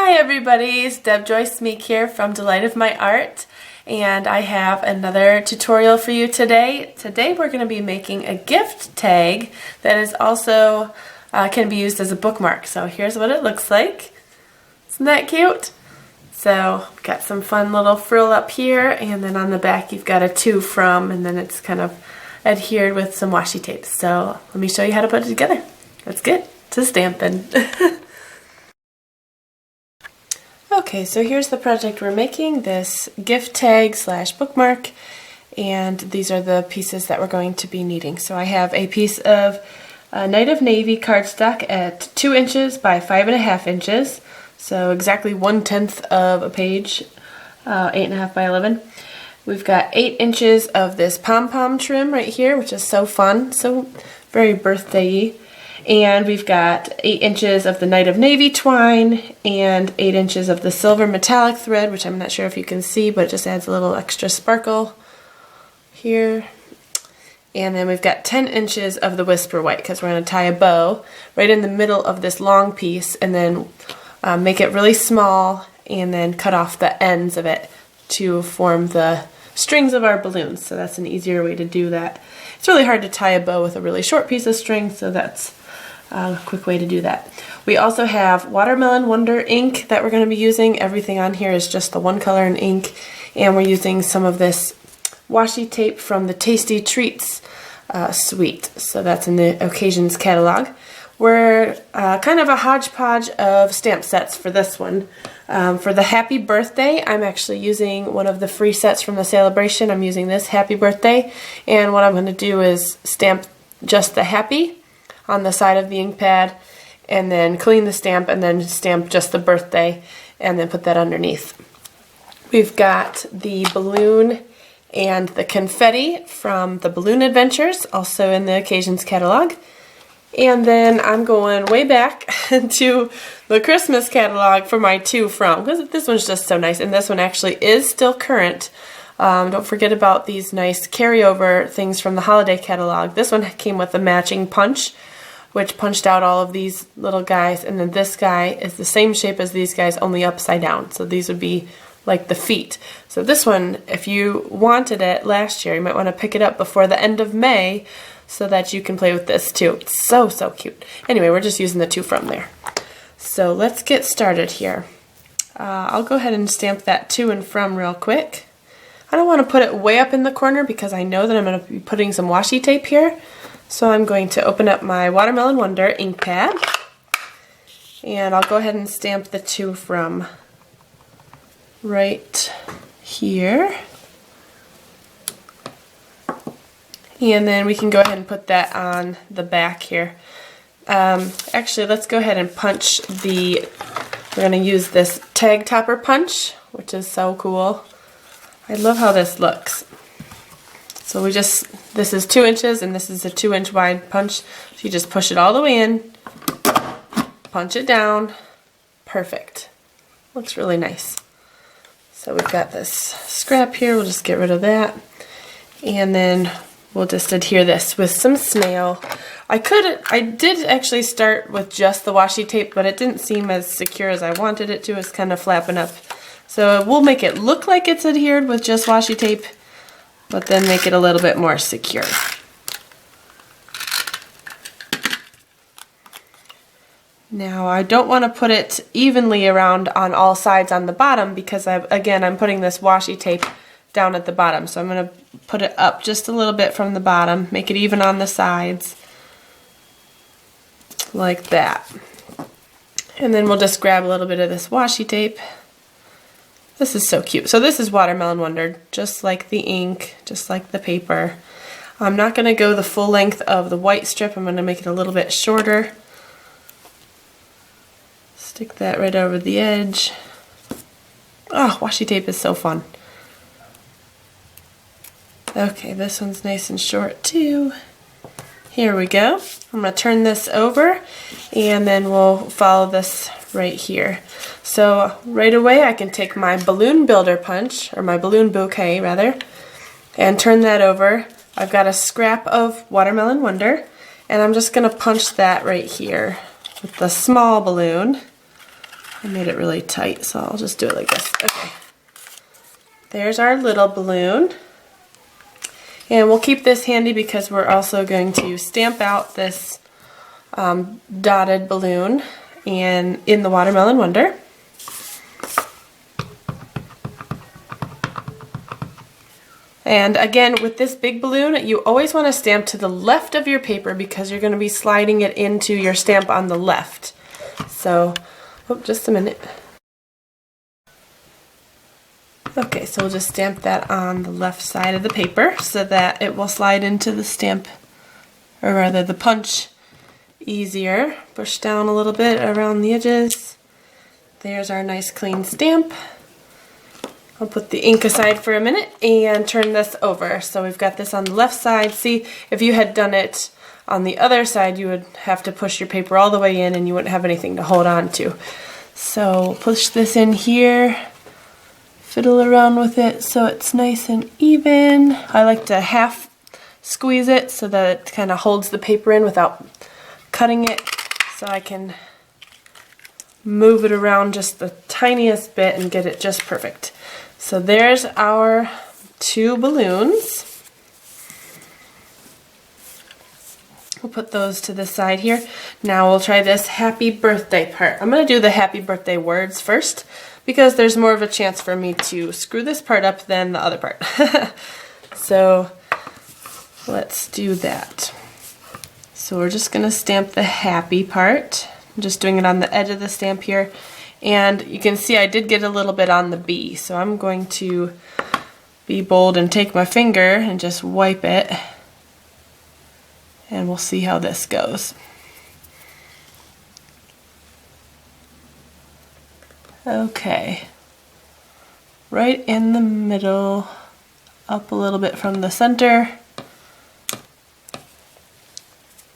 Hi everybody, it's Deb Joyce Meek here from Delight of My Art, and I have another tutorial for you today. Today we're going to be making a gift tag that is also can be used as a bookmark. So here's what it looks like. Isn't that cute? So got some fun little frill up here, and then on the back you've got a to from, and then it's kind of adhered with some washi tape. So let me show you how to put it together. Let's get to stamping. Okay, so here's the project we're making, this gift tag slash bookmark, and these are the pieces that we're going to be needing. So I have a piece of Night of Navy cardstock at 2 inches by 5.5 inches, so exactly 1/10 of a page, 8.5 by 11. We've got 8 inches of this Pom Pom Trim right here, which is so fun, so very birthday-y. And we've got 8 inches of the Night of Navy twine and 8 inches of the silver metallic thread, which I'm not sure if you can see, but it just adds a little extra sparkle here. And then we've got 10 inches of the whisper white because we're going to tie a bow right in the middle of this long piece, and then make it really small and then cut off the ends of it to form the strings of our balloons. So that's an easier way to do that. It's really hard to tie a bow with a really short piece of string, so that's a quick way to do that. We also have Watermelon Wonder ink that we're going to be using. Everything on here is just the one color in ink, and we're using some of this washi tape from the Tasty Treats suite. So that's in the Occasions catalog. We're kind of a hodgepodge of stamp sets for this one. For the Happy Birthday, I'm actually using one of the free sets from the celebration. I'm using this Happy Birthday, and what I'm going to do is stamp just the Happy on the side of the ink pad, and then clean the stamp, and then stamp just the birthday, and then put that underneath. We've got the balloon and the confetti from the Balloon Adventures, also in the Occasions catalog. And then I'm going way back to the Christmas catalog for my to from, because this one's just so nice, and this one actually is still current. Don't forget about these nice carryover things from the holiday catalog. This one came with a matching punch, which punched out all of these little guys, and then this guy is the same shape as these guys, only upside down. So these would be like the feet. So this one, if you wanted it last year, you might want to pick it up before the end of May so that you can play with this too. It's so, so cute. Anyway, we're just using the to from there. So let's get started here. I'll go ahead and stamp that to and from real quick. I don't want to put it way up in the corner because I know that I'm going to be putting some washi tape here. So I'm going to open up my Watermelon Wonder ink pad, and I'll go ahead and stamp the to from right here. And then we can go ahead and put that on the back here. Actually, let's go ahead and punch we're going to use this tag topper punch, which is so cool. I love how this looks. So this is 2 inches, and this is a 2-inch wide punch. So you just push it all the way in, punch it down, perfect. Looks really nice. So we've got this scrap here, we'll just get rid of that. And then we'll just adhere this with some snail. I did actually start with just the washi tape, but it didn't seem as secure as I wanted it to. It's kind of flapping up. So we'll make it look like it's adhered with just washi tape, but then make it a little bit more secure. Now I don't want to put it evenly around on all sides on the bottom because I'm putting this washi tape down at the bottom. So I'm going to put it up just a little bit from the bottom, make it even on the sides, like that. And then we'll just grab a little bit of this washi tape. This is so cute. So this is Watermelon Wonder, just like the ink, just like the paper. I'm not going to go the full length of the white strip. I'm going to make it a little bit shorter. Stick that right over the edge. Oh, washi tape is so fun. Okay, this one's nice and short too. Here we go. I'm going to turn this over, and then we'll follow this right here. So right away I can take my balloon builder punch, or my balloon bouquet rather, and turn that over. I've got a scrap of Watermelon Wonder, and I'm just going to punch that right here with the small balloon. I made it really tight, so I'll just do it like this. Okay. There's our little balloon. And we'll keep this handy because we're also going to stamp out this dotted balloon in the Watermelon Wonder. And again, with this big balloon, you always want to stamp to the left of your paper because you're going to be sliding it into your stamp on the left. So, oh, just a minute. Okay, so we'll just stamp that on the left side of the paper so that it will slide into the stamp, or rather the punch, easier. Push down a little bit around the edges. There's our nice clean stamp. I'll put the ink aside for a minute and turn this over. So we've got this on the left side. See, if you had done it on the other side, you would have to push your paper all the way in and you wouldn't have anything to hold on to. So push this in here, fiddle around with it so it's nice and even. I like to half squeeze it so that it kind of holds the paper in without cutting it, so I can move it around just the tiniest bit and get it just perfect. So there's our 2 balloons. We'll put those to the side here. Now we'll try this happy birthday part. I'm going to do the happy birthday words first because there's more of a chance for me to screw this part up than the other part. So let's do that. So we're just going to stamp the happy part. I'm just doing it on the edge of the stamp here. And you can see I did get a little bit on the B, so I'm going to be bold and take my finger and just wipe it. And we'll see how this goes. Okay. Right in the middle, up a little bit from the center.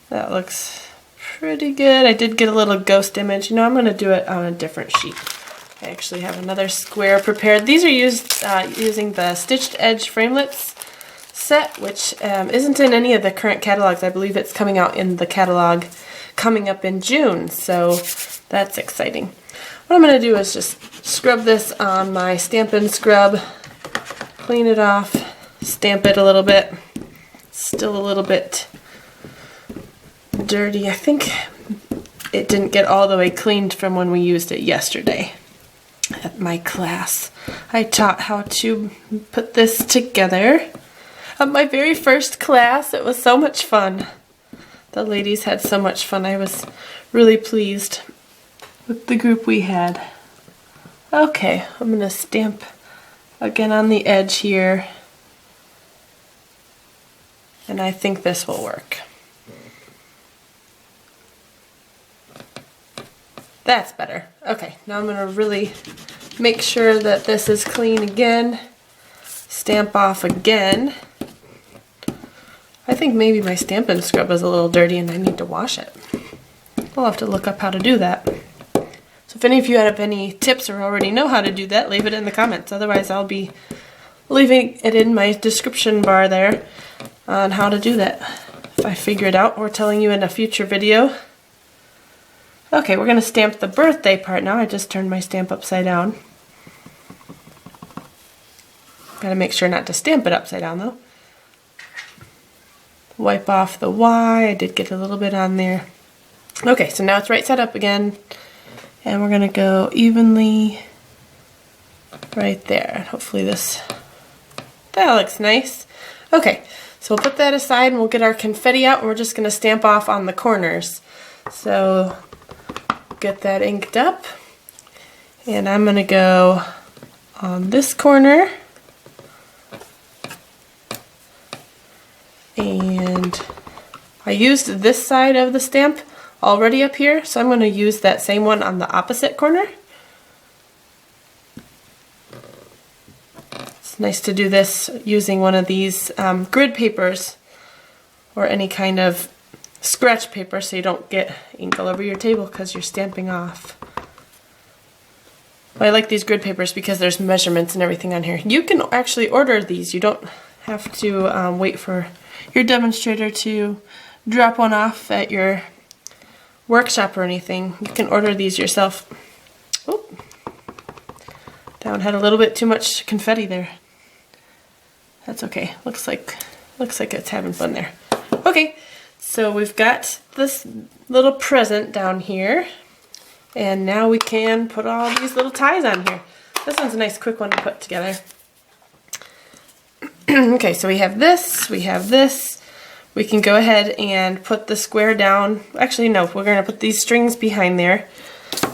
That looks pretty good. I did get a little ghost image. You know, I'm going to do it on a different sheet. I actually have another square prepared. These are used using the Stitched Edge Framelits set, which isn't in any of the current catalogs. I believe it's coming out in the catalog coming up in June, so that's exciting. What I'm going to do is just scrub this on my Stampin' Scrub, clean it off, stamp it a little bit. Still a little bit dirty. I think it didn't get all the way cleaned from when we used it yesterday at my class. I taught how to put this together. At my very first class, it was so much fun. The ladies had so much fun. I was really pleased with the group we had. Okay, I'm going to stamp again on the edge here. And I think this will work. That's better. Okay, now I'm going to really make sure that this is clean again. Stamp off again. I think maybe my Stampin' Scrub is a little dirty and I need to wash it. We'll have to look up how to do that. So if any of you have any tips or already know how to do that, leave it in the comments. Otherwise, I'll be leaving it in my description bar there on how to do that. If I figure it out or telling you in a future video. Okay, we're going to stamp the birthday part now. I just turned my stamp upside down. Gotta make sure not to stamp it upside down though. Wipe off the Y. I did get a little bit on there. Okay, so now it's right side up again. And we're going to go evenly right there. Hopefully that looks nice. Okay, so we'll put that aside and we'll get our confetti out and we're just going to stamp off on the corners. So get that inked up. And I'm going to go on this corner. And I used this side of the stamp already up here, so I'm going to use that same one on the opposite corner. It's nice to do this using one of these grid papers or any kind of scratch paper so you don't get ink all over your table because you're stamping off. Well, I like these grid papers because there's measurements and everything on here. You can actually order these. You don't have to wait for your demonstrator to drop one off at your workshop or anything. You can order these yourself. Oh, That one had a little bit too much confetti there. That's okay. Looks like it's having fun there. Okay, so we've got this little present down here, and now we can put all these little ties on here. This one's a nice quick one to put together. Okay, so we have this, we have this. We can go ahead and put the square down. Actually, no, we're going to put these strings behind there.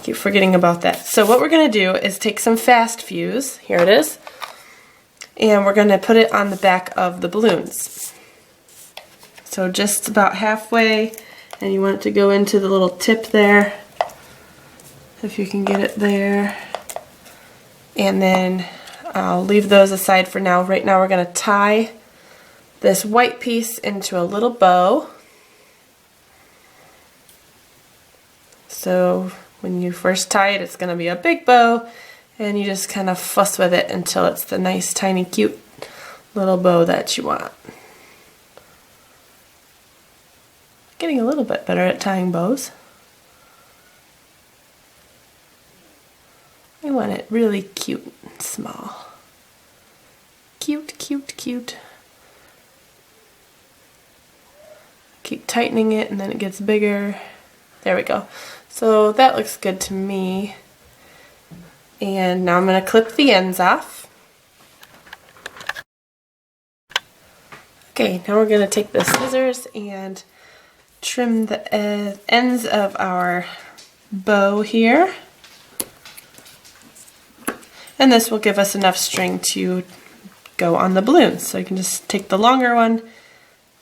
Keep forgetting about that. So what we're going to do is take some fast fuse. Here it is. And we're going to put it on the back of the balloons. So just about halfway, and you want it to go into the little tip there, if you can get it there. And then I'll leave those aside for now. Right now we're going to tie this white piece into a little bow. So when you first tie it, it's going to be a big bow, and you just kind of fuss with it until it's the nice, tiny, cute little bow that you want. Getting a little bit better at tying bows. I want it really cute and small. Cute, cute, cute. Keep tightening it and then it gets bigger. There we go. So that looks good to me. And now I'm going to clip the ends off. Okay, now we're going to take the scissors and trim the ends of our bow here. And this will give us enough string to go on the balloons. So you can just take the longer one,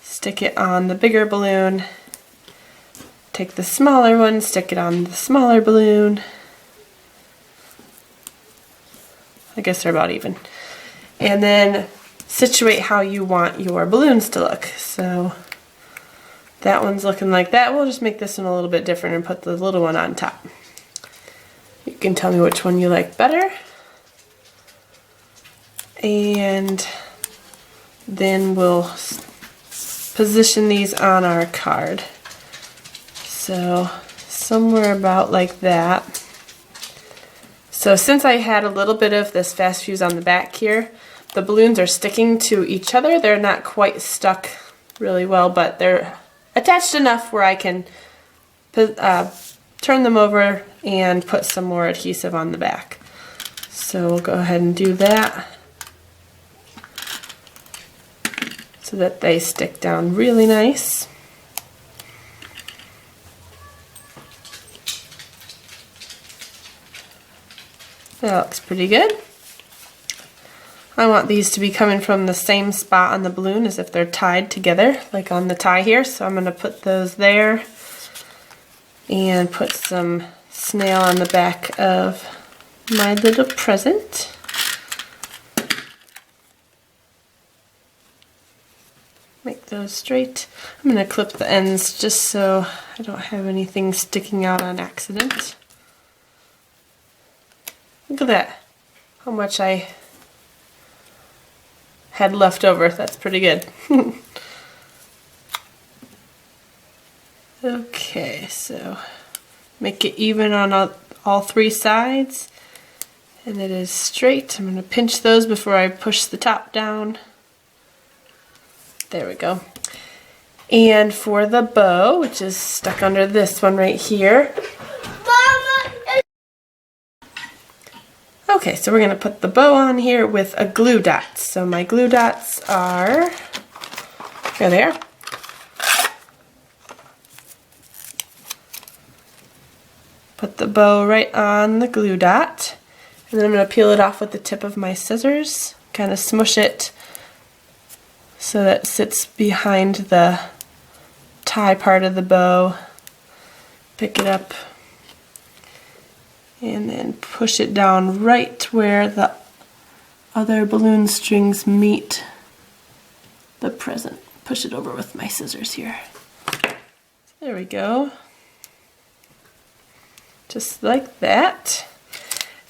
stick it on the bigger balloon, take the smaller one, stick it on the smaller balloon. I guess they're about even. And then situate how you want your balloons to look. So that one's looking like that. We'll just make this one a little bit different and put the little one on top. You can tell me which one you like better. And then we'll position these on our card. So somewhere about like that. So since I had a little bit of this fast fuse on the back here, the balloons are sticking to each other. They're not quite stuck really well, but they're attached enough where I can turn them over and put some more adhesive on the back. So we'll go ahead and do that so that they stick down really nice. That looks pretty good. I want these to be coming from the same spot on the balloon as if they're tied together, like on the tie here. So I'm going to put those there and put some snail on the back of my little present. Make those straight. I'm going to clip the ends just so I don't have anything sticking out on accident. Look at that, how much I had left over. That's pretty good. Okay, so make it even on all three sides, and it is straight. I'm going to pinch those before I push the top down. There we go. And for the bow, which is stuck under this one right here. Okay, so we're going to put the bow on here with a glue dot. So my glue dots are, here they are. Put the bow right on the glue dot, and then I'm going to peel it off with the tip of my scissors, kind of smush it so that it sits behind the tie part of the bow. Pick it up and then push it down right where the other balloon strings meet the present. Push it over with my scissors here. There we go. Just like that.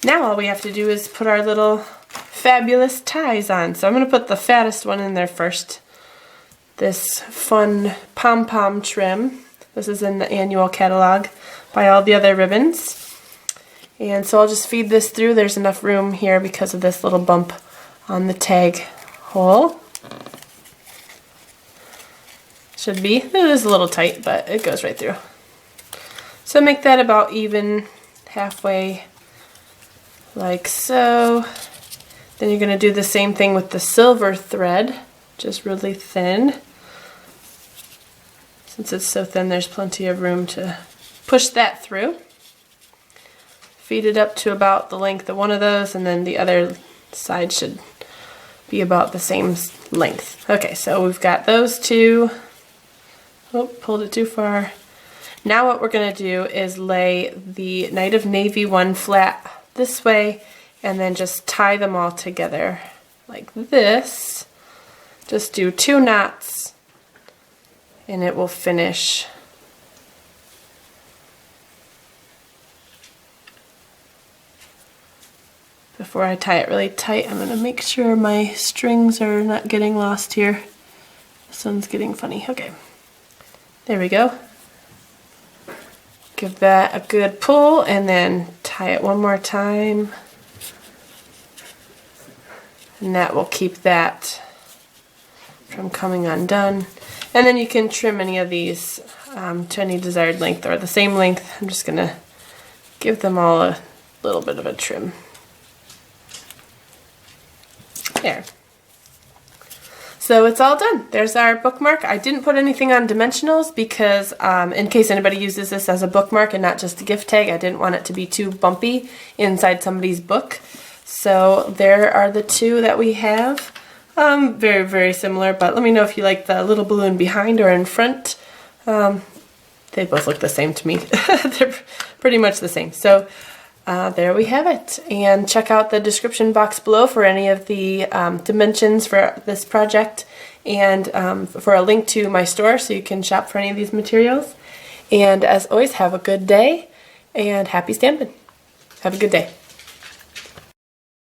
Now all we have to do is put our little fabulous ties on. So I'm going to put the fattest one in there first. This fun Pom Pom Trim. This is in the annual catalog by All the Other Ribbons. And so I'll just feed this through. There's enough room here because of this little bump on the tag hole. Should be. It is a little tight, but it goes right through. So make that about even halfway, like so. Then you're going to do the same thing with the silver thread, just really thin. Since it's so thin, there's plenty of room to push that through. Feed it up to about the length of one of those, and then the other side should be about the same length. Okay, so we've got those two. Oh, pulled it too far. Now what we're going to do is lay the Night of Navy one flat this way, and then just tie them all together like this. Just do 2 knots, and it will finish. Before I tie it really tight, I'm going to make sure my strings are not getting lost here. This one's getting funny. Okay. There we go. Give that a good pull and then tie it one more time. And that will keep that from coming undone. And then you can trim any of these to any desired length or the same length. I'm just going to give them all a little bit of a trim. There. So it's all done. There's our bookmark. I didn't put anything on dimensionals because in case anybody uses this as a bookmark and not just a gift tag, I didn't want it to be too bumpy inside somebody's book. So there are the two that we have. Very, very similar, but let me know if you like the little balloon behind or in front. They both look the same to me. They're pretty much the same. So there we have it. And check out the description box below for any of the dimensions for this project and for a link to my store so you can shop for any of these materials. And as always, have a good day and happy stamping. Have a good day.